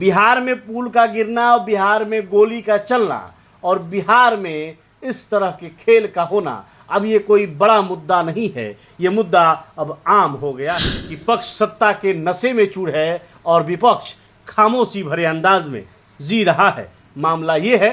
बिहार में पुल का गिरना और बिहार में गोली का चलना और बिहार में इस तरह के खेल का होना अब ये कोई बड़ा मुद्दा नहीं है। ये मुद्दा अब आम हो गया है कि पक्ष सत्ता के नशे में चूर है और विपक्ष खामोशी भरे अंदाज में जी रहा है। मामला ये है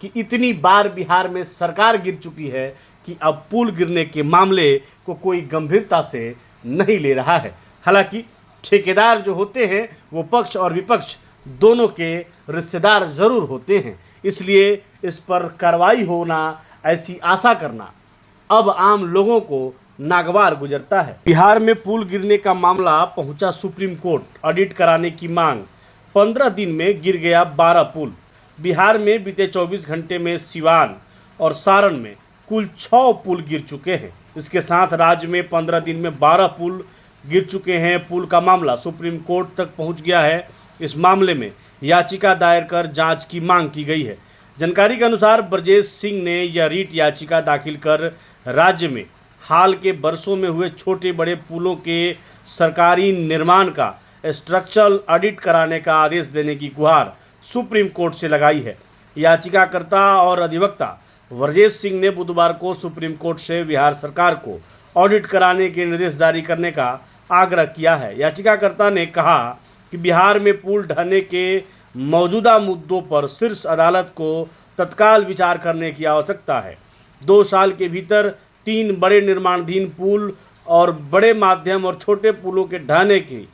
कि इतनी बार बिहार में सरकार गिर चुकी है कि अब पुल गिरने के मामले को कोई गंभीरता से नहीं ले रहा है। हालांकि ठेकेदार जो होते हैं वो पक्ष और विपक्ष दोनों के रिश्तेदार जरूर होते हैं, इसलिए इस पर कार्रवाई होना, ऐसी आशा करना अब आम लोगों को नागवार गुजरता है। बिहार में पुल गिरने का मामला पहुंचा सुप्रीम कोर्ट, ऑडिट कराने की मांग। 15 दिन में गिर गया 12 पुल। बिहार में बीते 24 घंटे में सिवान और सारण में कुल 6 पुल गिर चुके हैं। इसके साथ राज्य में 15 दिन में 12 पुल गिर चुके हैं। पुल का मामला सुप्रीम कोर्ट तक पहुंच गया है। इस मामले में याचिका दायर कर जांच की मांग की गई है। जानकारी के अनुसार ब्रजेश सिंह ने यह रीट याचिका दाखिल कर राज्य में हाल के वर्षों में हुए छोटे बड़े पुलों के सरकारी निर्माण का स्ट्रक्चरल ऑडिट कराने का आदेश देने की गुहार सुप्रीम कोर्ट से लगाई है। याचिकाकर्ता और अधिवक्ता ब्रजेश सिंह ने बुधवार को सुप्रीम कोर्ट से बिहार सरकार को ऑडिट कराने के निर्देश जारी करने का आग्रह किया है। याचिकाकर्ता ने कहा कि बिहार में पुल ढहने के मौजूदा मुद्दों पर शीर्ष अदालत को तत्काल विचार करने की आवश्यकता है। 2 साल के भीतर 3 बड़े निर्माणाधीन पुल और बड़े माध्यम और छोटे पुलों के ढहने की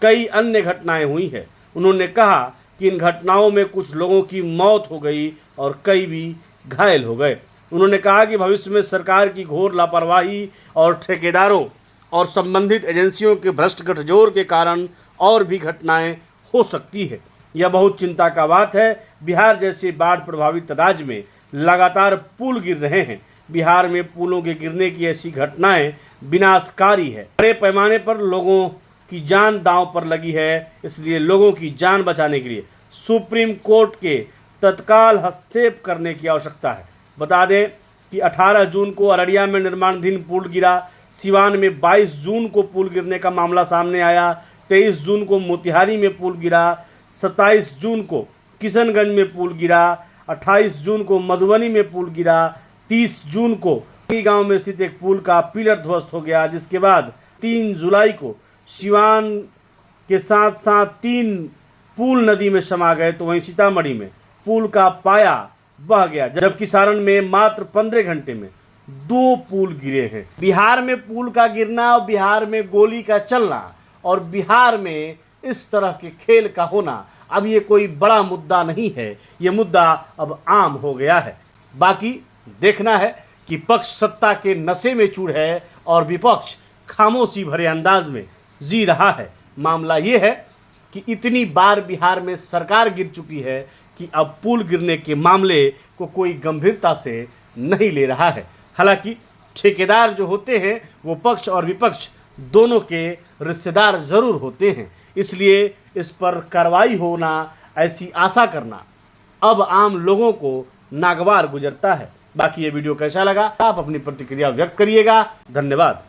कई अन्य घटनाएं हुई हैं। उन्होंने कहा कि इन घटनाओं में कुछ लोगों की मौत हो गई और कई भी घायल हो गए। उन्होंने कहा कि भविष्य में सरकार की घोर लापरवाही और ठेकेदारों और संबंधित एजेंसियों के भ्रष्ट गठजोड़ के कारण और भी घटनाएं हो सकती है। यह बहुत चिंता का बात है। बिहार जैसे बाढ़ प्रभावित राज्य में लगातार पुल गिर रहे हैं। बिहार में पुलों के गिरने की ऐसी घटनाएं विनाशकारी है। बड़े पैमाने पर लोगों की जान दांव पर लगी है, इसलिए लोगों की जान बचाने के लिए सुप्रीम कोर्ट के तत्काल हस्तक्षेप करने की आवश्यकता है। बता दें कि 18 जून को अररिया में निर्माणाधीन पुल गिरा। सिवान में 22 जून को पुल गिरने का मामला सामने आया। 23 जून को मोतिहारी में पुल गिरा। 27 जून को किशनगंज में पुल गिरा। 28 जून को मधुबनी में पुल गिरा। 30 जून को गांव में स्थित एक पुल का पिलर ध्वस्त हो गया, जिसके बाद 3 जुलाई को सिवान के साथ साथ 3 पुल नदी में समा गए। तो वहीं सीतामढ़ी में पुल का पाया बह गया, जबकि सारण में मात्र 15 घंटे में 2 पुल गिरे हैं। बिहार में पुल का गिरना और बिहार में गोली का चलना और बिहार में इस तरह के खेल का होना अब ये कोई बड़ा मुद्दा नहीं है। ये मुद्दा अब आम हो गया है। बाकी देखना है कि पक्ष सत्ता के नशे में चूर है और विपक्ष खामोशी भरे अंदाज में जी रहा है। मामला ये है कि इतनी बार बिहार में सरकार गिर चुकी है कि अब पुल गिरने के मामले को कोई गंभीरता से नहीं ले रहा है। हालांकि ठेकेदार जो होते हैं वो पक्ष और विपक्ष दोनों के रिश्तेदार जरूर होते हैं, इसलिए इस पर कार्रवाई होना, ऐसी आशा करना अब आम लोगों को नागवार गुजरता है। बाकी ये वीडियो कैसा लगा आप अपनी प्रतिक्रिया व्यक्त करिएगा। धन्यवाद।